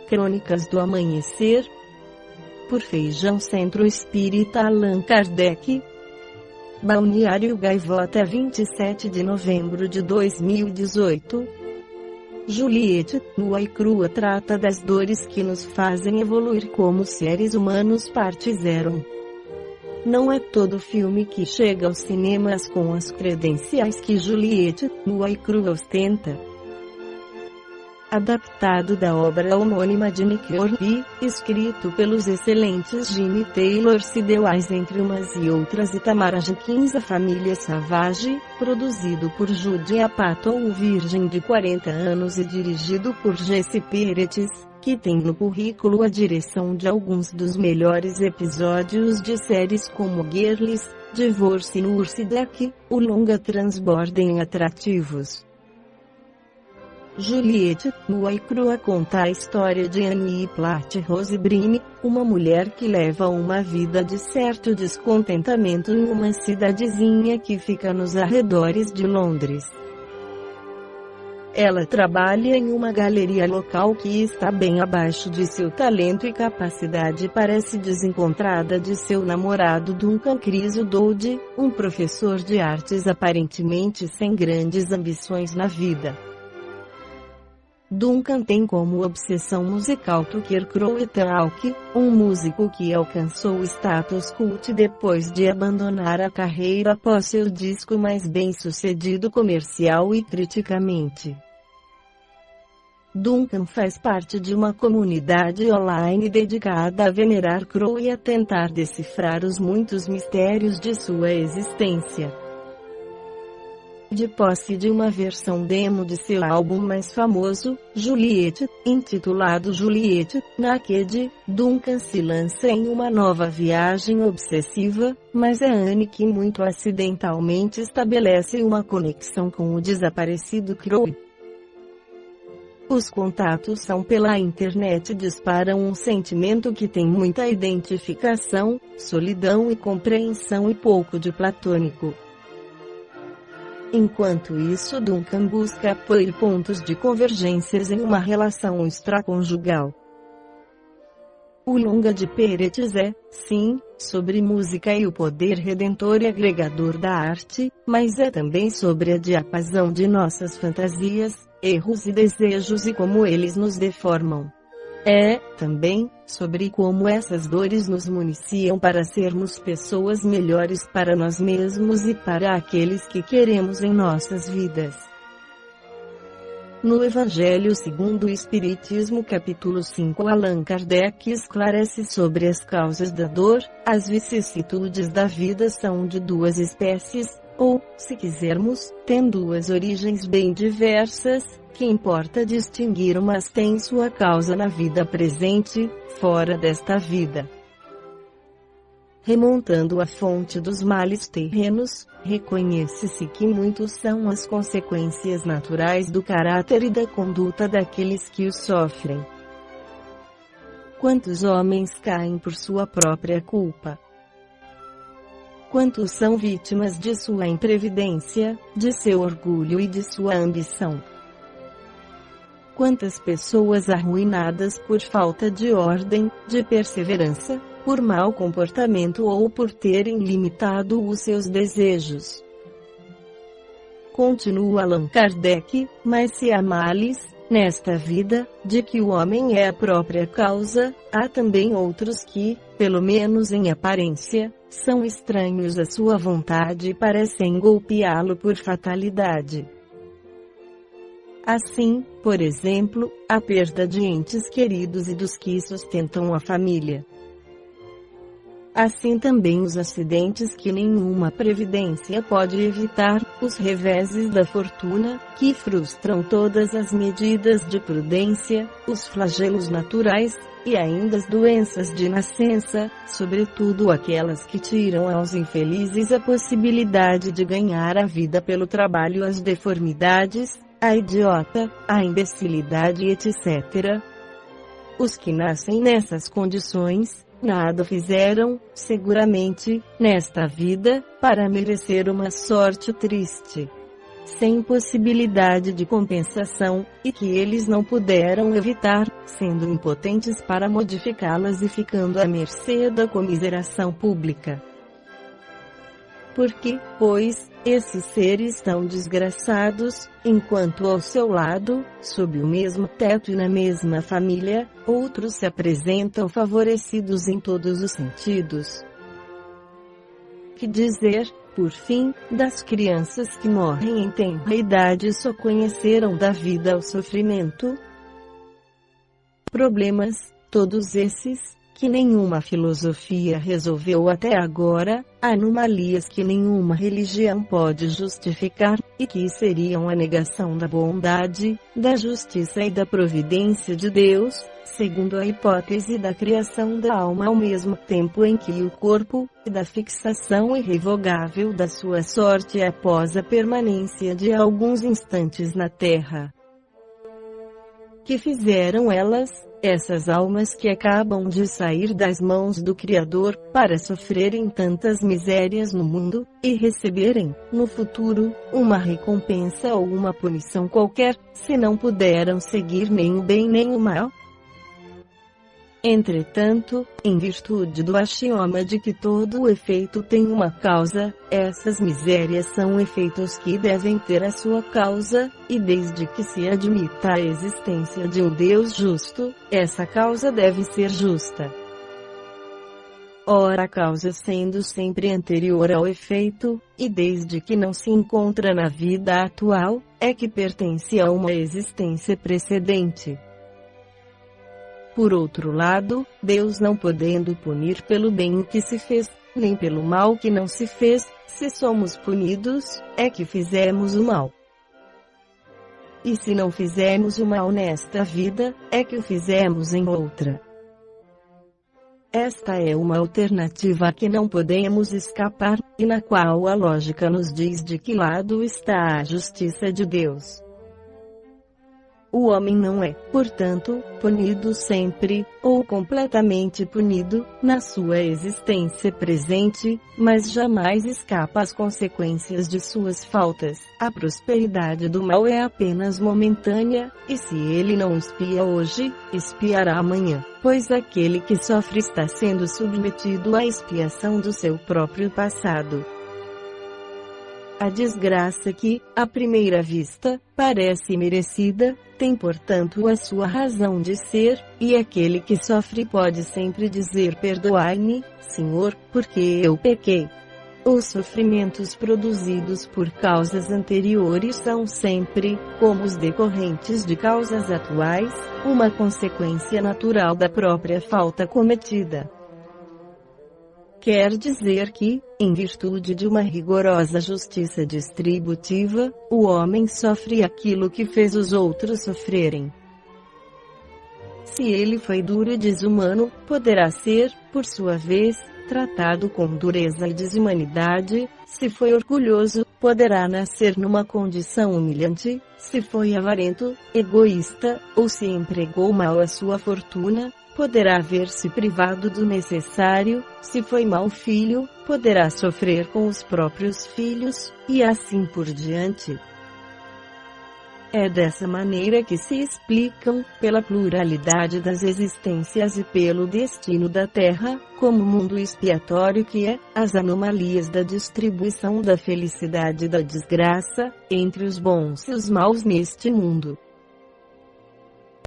Crônicas do Amanhecer, por Feijão Centro Espírita Allan Kardec. Balneário Gaivota, 27 de novembro de 2018. Juliette, nua e crua, trata das dores que nos fazem evoluir como seres humanos. Parte 0. Não é todo filme que chega aos cinemas com as credenciais que Juliette, nua e crua, ostenta. Adaptado da obra homônima de Nick Hornby, escrito pelos excelentes Jimmy Taylor, Sidney Wise, entre umas e outras, e Tamara Jenkins, A Família Savage, produzido por Judy Apatow, o virgem de 40 anos, e dirigido por Jesse Peretz, que tem no currículo a direção de alguns dos melhores episódios de séries como Girls, Divorce Nurse Deck, o longa Transbordem Atrativos. Juliette, nua e crua, conta a história de Annie Platt Rose Brim, uma mulher que leva uma vida de certo descontentamento em uma cidadezinha que fica nos arredores de Londres. Ela trabalha em uma galeria local que está bem abaixo de seu talento e capacidade. Parece desencontrada de seu namorado Duncan Criswell, um professor de artes aparentemente sem grandes ambições na vida. Duncan tem como obsessão musical Tucker Carlson, um músico que alcançou o status cult depois de abandonar a carreira após seu disco mais bem-sucedido comercial e criticamente. Duncan faz parte de uma comunidade online dedicada a venerar Crow e a tentar decifrar os muitos mistérios de sua existência. De posse de uma versão demo de seu álbum mais famoso, Juliette, intitulado Juliette Naked, Duncan se lança em uma nova viagem obsessiva, mas é Annie que muito acidentalmente estabelece uma conexão com o desaparecido Crow. Os contatos são pela internet, disparam um sentimento que tem muita identificação, solidão e compreensão e pouco de platônico. Enquanto isso, Duncan busca apoio e pontos de convergências em uma relação extraconjugal. O longa de Peretz é, sim, sobre música e o poder redentor e agregador da arte, mas é também sobre a diapasão de nossas fantasias, erros e desejos e como eles nos deformam. É, também, sobre como essas dores nos municiam para sermos pessoas melhores para nós mesmos e para aqueles que queremos em nossas vidas. No Evangelho segundo o Espiritismo, capítulo 5, Allan Kardec esclarece sobre as causas da dor. As vicissitudes da vida são de duas espécies, ou, se quisermos, têm duas origens bem diversas, que importa distinguir, mas tem sua causa na vida presente, fora desta vida. Remontando à fonte dos males terrenos, reconhece-se que muitos são as consequências naturais do caráter e da conduta daqueles que os sofrem. Quantos homens caem por sua própria culpa? Quantos são vítimas de sua imprevidência, de seu orgulho e de sua ambição? Quantas pessoas arruinadas por falta de ordem, de perseverança, por mau comportamento ou por terem limitado os seus desejos. Continua Allan Kardec, mas se há males, nesta vida, de que o homem é a própria causa, há também outros que, pelo menos em aparência, são estranhos à sua vontade e parecem golpeá-lo por fatalidade. Assim, por exemplo, a perda de entes queridos e dos que sustentam a família. Assim também os acidentes que nenhuma previdência pode evitar, os reveses da fortuna, que frustram todas as medidas de prudência, os flagelos naturais, e ainda as doenças de nascença, sobretudo aquelas que tiram aos infelizes a possibilidade de ganhar a vida pelo trabalho, as deformidades, a idiota, a imbecilidade, etc. Os que nascem nessas condições, nada fizeram, seguramente, nesta vida, para merecer uma sorte triste. sem possibilidade de compensação, e que eles não puderam evitar, sendo impotentes para modificá-las e ficando à mercê da comiseração pública. Porque, pois, esses seres tão desgraçados, enquanto ao seu lado, sob o mesmo teto e na mesma família, outros se apresentam favorecidos em todos os sentidos. Que dizer, por fim, das crianças que morrem em tenra idade e só conheceram da vida ao sofrimento? Problemas, todos esses, que nenhuma filosofia resolveu até agora, anomalias que nenhuma religião pode justificar, e que seriam a negação da bondade, da justiça e da providência de Deus, segundo a hipótese da criação da alma ao mesmo tempo em que o corpo, e da fixação irrevogável da sua sorte após a permanência de alguns instantes na terra. Que fizeram elas, essas almas que acabam de sair das mãos do Criador, para sofrerem tantas misérias no mundo, e receberem, no futuro, uma recompensa ou uma punição qualquer, se não puderam seguir nem o bem nem o mal? Entretanto, em virtude do axioma de que todo o efeito tem uma causa, essas misérias são efeitos que devem ter a sua causa, e desde que se admita a existência de um Deus justo, essa causa deve ser justa. Ora, a causa sendo sempre anterior ao efeito, e desde que não se encontra na vida atual, é que pertence a uma existência precedente. Por outro lado, Deus não podendo punir pelo bem o que se fez, nem pelo mal que não se fez, se somos punidos, é que fizemos o mal. E se não fizemos o mal nesta vida, é que o fizemos em outra. Esta é uma alternativa a que não podemos escapar, e na qual a lógica nos diz de que lado está a justiça de Deus. O homem não é, portanto, punido sempre, ou completamente punido, na sua existência presente, mas jamais escapa às consequências de suas faltas. A prosperidade do mal é apenas momentânea, e se ele não espia hoje, espiará amanhã, pois aquele que sofre está sendo submetido à expiação do seu próprio passado. A desgraça que, à primeira vista, parece merecida, tem portanto a sua razão de ser, e aquele que sofre pode sempre dizer: perdoai-me, Senhor, porque eu pequei. Os sofrimentos produzidos por causas anteriores são sempre, como os decorrentes de causas atuais, uma consequência natural da própria falta cometida. Quer dizer que, em virtude de uma rigorosa justiça distributiva, o homem sofre aquilo que fez os outros sofrerem. Se ele foi duro e desumano, poderá ser, por sua vez, tratado com dureza e desumanidade. Se foi orgulhoso, poderá nascer numa condição humilhante. Se foi avarento, egoísta, ou se empregou mal a sua fortuna, poderá ver-se privado do necessário. Se foi mau filho, poderá sofrer com os próprios filhos, e assim por diante. É dessa maneira que se explicam, pela pluralidade das existências e pelo destino da Terra, como mundo expiatório que é, as anomalias da distribuição da felicidade e da desgraça, entre os bons e os maus neste mundo.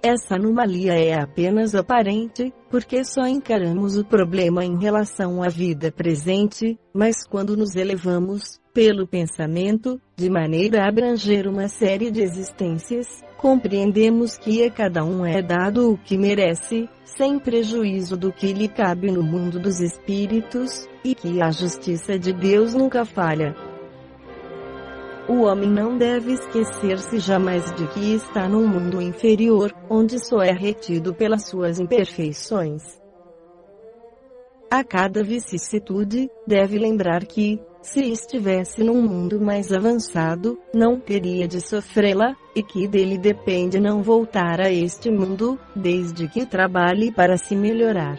Essa anomalia é apenas aparente, porque só encaramos o problema em relação à vida presente, mas quando nos elevamos, pelo pensamento, de maneira a abranger uma série de existências, compreendemos que a cada um é dado o que merece, sem prejuízo do que lhe cabe no mundo dos espíritos, e que a justiça de Deus nunca falha. O homem não deve esquecer-se jamais de que está num mundo inferior, onde só é retido pelas suas imperfeições. A cada vicissitude, deve lembrar que, se estivesse num mundo mais avançado, não teria de sofrê-la, e que dele depende não voltar a este mundo, desde que trabalhe para se melhorar.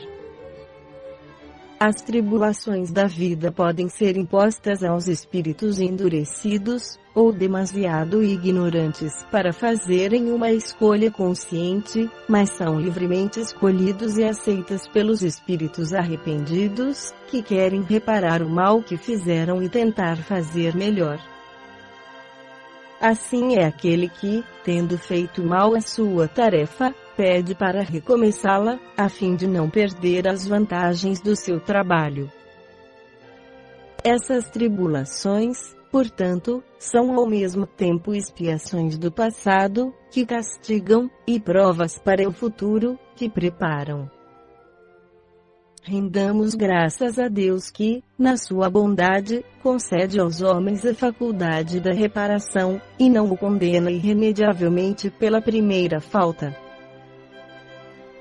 As tribulações da vida podem ser impostas aos espíritos endurecidos, ou demasiado ignorantes para fazerem uma escolha consciente, mas são livremente escolhidos e aceitas pelos espíritos arrependidos, que querem reparar o mal que fizeram e tentar fazer melhor. Assim é aquele que, tendo feito mal a sua tarefa, pede para recomeçá-la, a fim de não perder as vantagens do seu trabalho. Essas tribulações, portanto, são ao mesmo tempo expiações do passado, que castigam, e provas para o futuro, que preparam. Rendamos graças a Deus que, na sua bondade, concede aos homens a faculdade da reparação, e não o condena irremediavelmente pela primeira falta.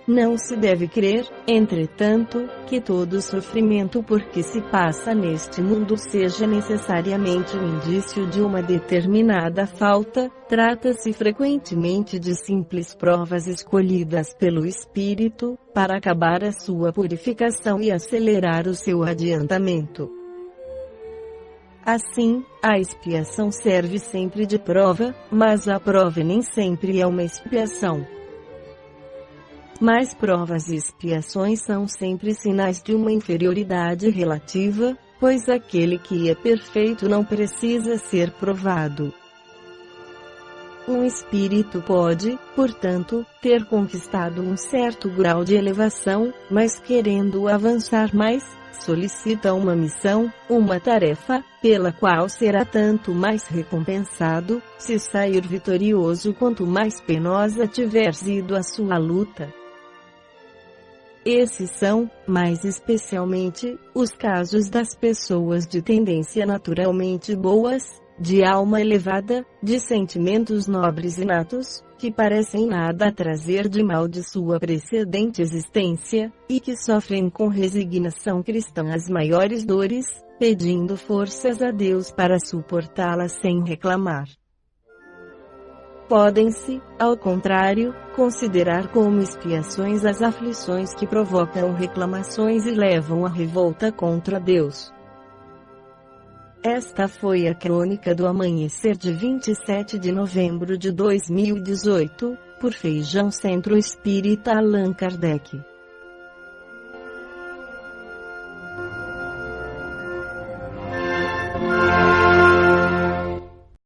Não se deve crer, entretanto, que todo sofrimento por que se passa neste mundo seja necessariamente um indício de uma determinada falta. Trata-se frequentemente de simples provas escolhidas pelo Espírito, para acabar a sua purificação e acelerar o seu adiantamento. Assim, a expiação serve sempre de prova, mas a prova nem sempre é uma expiação. Mas provas e expiações são sempre sinais de uma inferioridade relativa, pois aquele que é perfeito não precisa ser provado. Um espírito pode, portanto, ter conquistado um certo grau de elevação, mas querendo avançar mais, solicita uma missão, uma tarefa, pela qual será tanto mais recompensado, se sair vitorioso quanto mais penosa tiver sido a sua luta. Esses são, mais especialmente, os casos das pessoas de tendência naturalmente boas, de alma elevada, de sentimentos nobres inatos, que parecem nada trazer de mal de sua precedente existência, e que sofrem com resignação cristã as maiores dores, pedindo forças a Deus para suportá-las sem reclamar. Podem-se, ao contrário, considerar como expiações as aflições que provocam reclamações e levam à revolta contra Deus. Esta foi a crônica do amanhecer de 27 de novembro de 2018, por Feijão Centro Espírita Allan Kardec.